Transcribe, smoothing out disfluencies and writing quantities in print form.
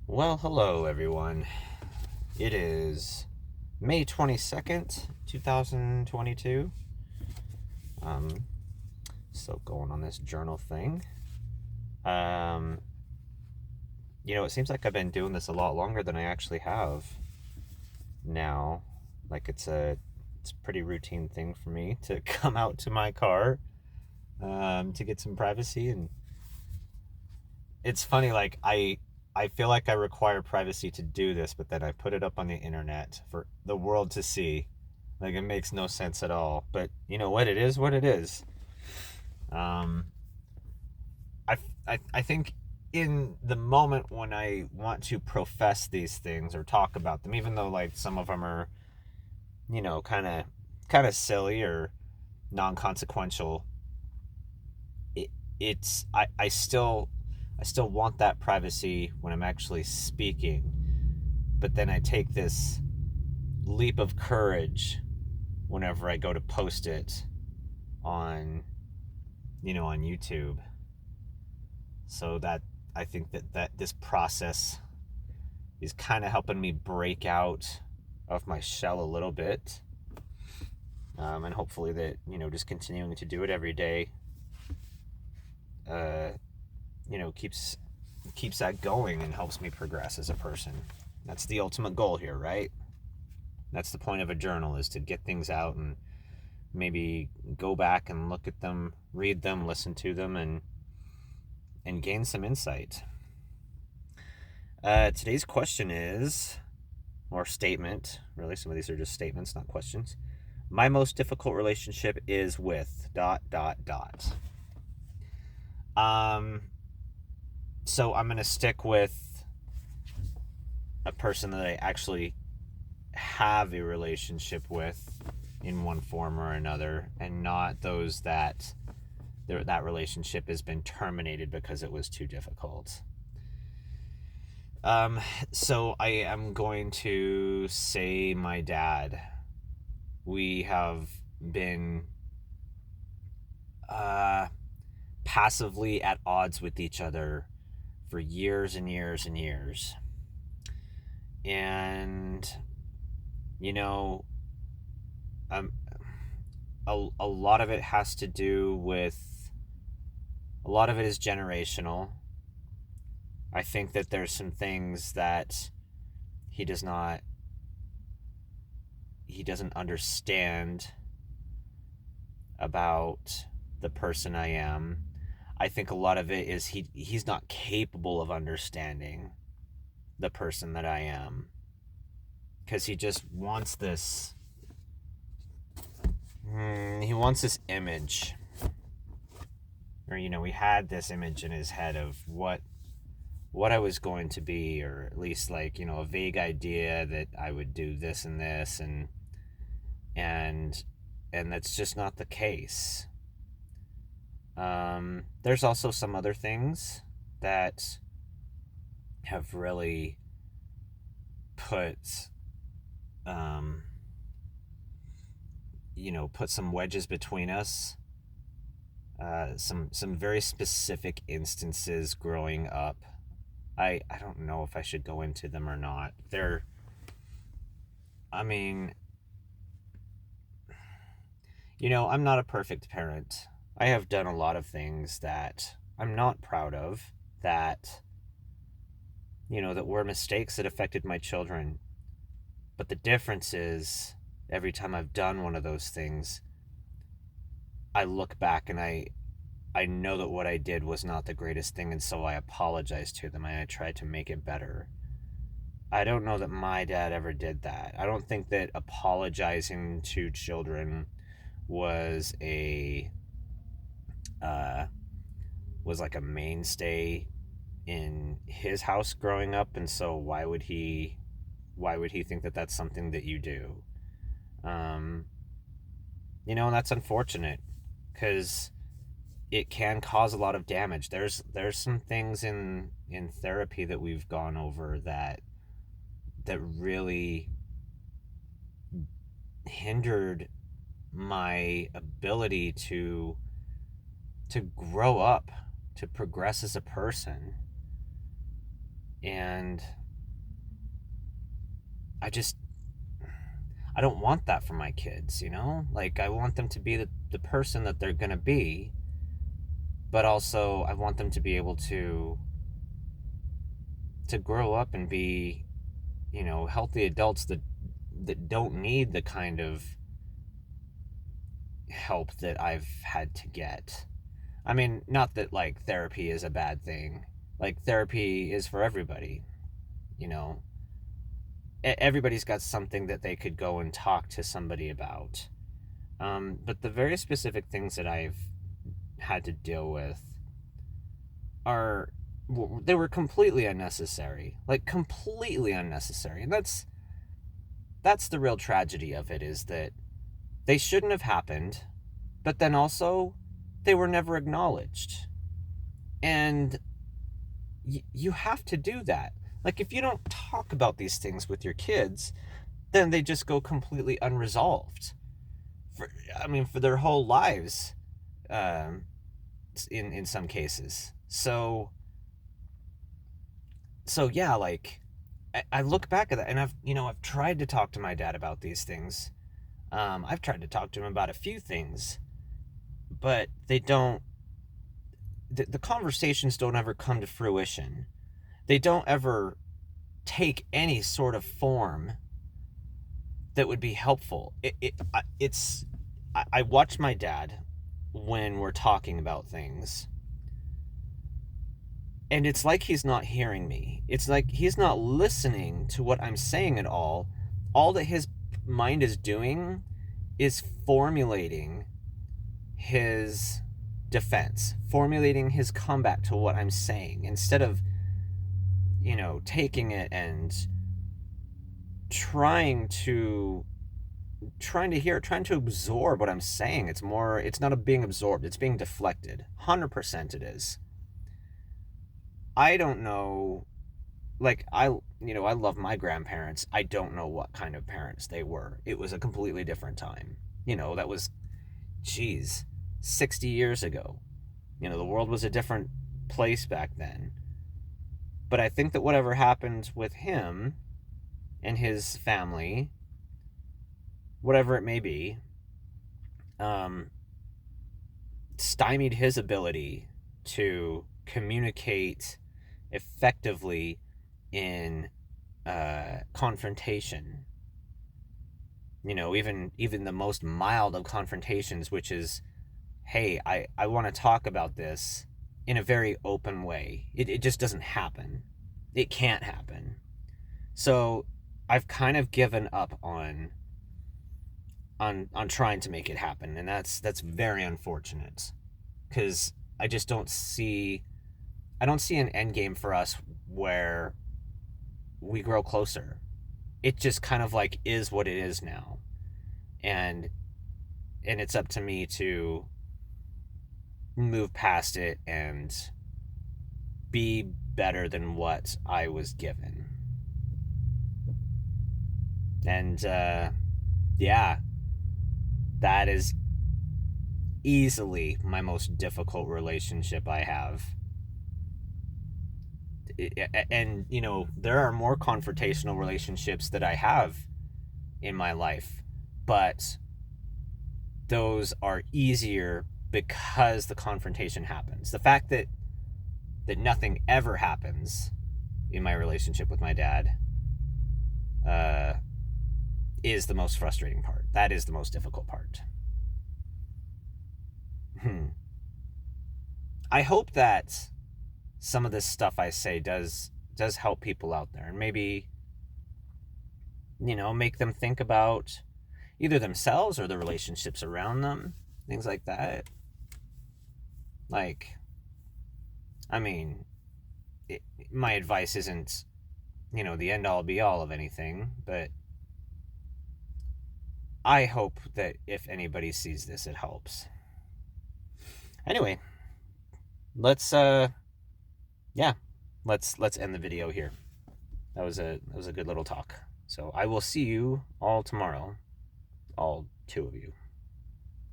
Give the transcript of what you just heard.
Well, hello everyone. It is May 22nd, 2022. Um, Still going on this journal thing. Um, it seems like I've been doing this a lot longer than I actually have now. Like it's a pretty routine thing for me to come out to my car to get some privacy. And it's funny, like I feel like I require privacy to do this, but then I put it up on the internet for the world to see. Like, it makes no sense at all. But you know what? It is what it is. Um, I think in the moment when I want to profess these things or talk about them, even though like some of them are, kind of silly or non-consequential, it, I still want that privacy when I'm actually speaking. But then I take this leap of courage whenever I go to post it on on YouTube. So that I think that this process is kind of helping me break out of my shell a little bit, and hopefully that just continuing to do it every day, uh, keeps that going and helps me progress as a person. That's the ultimate goal here, right? That's the point of a journal, is to get things out and maybe go back and look at them, read them, listen to them, and gain some insight. Today's question is, or statement, really, some of these are just statements, not questions. My most difficult relationship is with dot dot dot. Um, so I'm gonna stick with a person that I actually have a relationship with in one form or another, and not those that that relationship has been terminated because it was too difficult. Um, so I am going to say my dad. We have been uh, passively at odds with each other for years and years and years. And, you know, um, a lot of it has to do with, a lot of it is generational. I think that there's some things that he does not, he doesn't understand about the person I am. I think a lot of it is he's not capable of understanding the person that I am, because he just wants this. He wants this image, or we had this image in his head of what I was going to be, or at least like a vague idea that I would do this and this, and and that's just not the case. There's also some other things that have really put um, put some wedges between us. Some very specific instances growing up. I don't know if I should go into them or not. I mean, I'm not a perfect parent. I have done a lot of things that I'm not proud of, that that were mistakes that affected my children. But the difference is, every time I've done one of those things, I look back and I know that what I did was not the greatest thing, and so I apologize to them and I try to make it better. I don't know that my dad ever did that. I don't think that apologizing to children was a uh, was like a mainstay in his house growing up, and so why would he think that that's something that you do? Um, and that's unfortunate, because it can cause a lot of damage. There's some things in therapy that we've gone over that really hindered my ability to grow up, to progress as a person. And I don't want that for my kids, you know? Like, I want them to be the person that they're gonna be, but also I want them to be able to grow up and be, you know, healthy adults that don't need the kind of help that I've had to get. I mean, not that like therapy is a bad thing. Like, therapy is for everybody, you know. Everybody's got something that they could go and talk to somebody about. But the very specific things that I've had to deal with are, they were completely unnecessary, like completely unnecessary. And that's the real tragedy of it, is that they shouldn't have happened, but then also they were never acknowledged. And you have to do that. Like, if you don't talk about these things with your kids, then they just go completely unresolved for their whole lives, in some cases. So yeah, like, I look back at that, and I've tried to talk to my dad about these things. I've tried to talk to him about a few things, but they don't. The conversations don't ever come to fruition. They don't ever take any sort of form that would be helpful. I watch my dad when we're talking about things, and it's like he's not hearing me. It's like he's not listening to what I'm saying at all. All that his mind is doing is formulating his defense, formulating his comeback to what I'm saying, instead of, taking it and trying to hear, trying to absorb what I'm saying. It's not being absorbed, it's being deflected. 100% it is. I don't know, like, I love my grandparents. I don't know what kind of parents they were. It was a completely different time. That was, geez, 60 years ago. The world was a different place back then. But I think that whatever happened with him and his family, whatever it may be, stymied his ability to communicate effectively in confrontation. Even the most mild of confrontations, which is, hey, I want to talk about this in a very open way. It just doesn't happen. It can't happen. So I've kind of given up on trying to make it happen, and that's very unfortunate, because I don't see an end game for us where we grow closer. It just kind of like is what it is now, and it's up to me to move past it and be better than what I was given. And yeah, that is easily my most difficult relationship I have. And there are more confrontational relationships that I have in my life, but those are easier because the confrontation happens. The fact that nothing ever happens in my relationship with my dad is the most frustrating part. That is the most difficult part. I hope that some of this stuff I say does help people out there, and maybe make them think about either themselves or the relationships around them, things like that. Like, I mean, my advice isn't the end all be all of anything, but I hope that if anybody sees this, it helps. Anyway, let's end the video here. That was a good little talk. So I will see you all tomorrow, all two of you.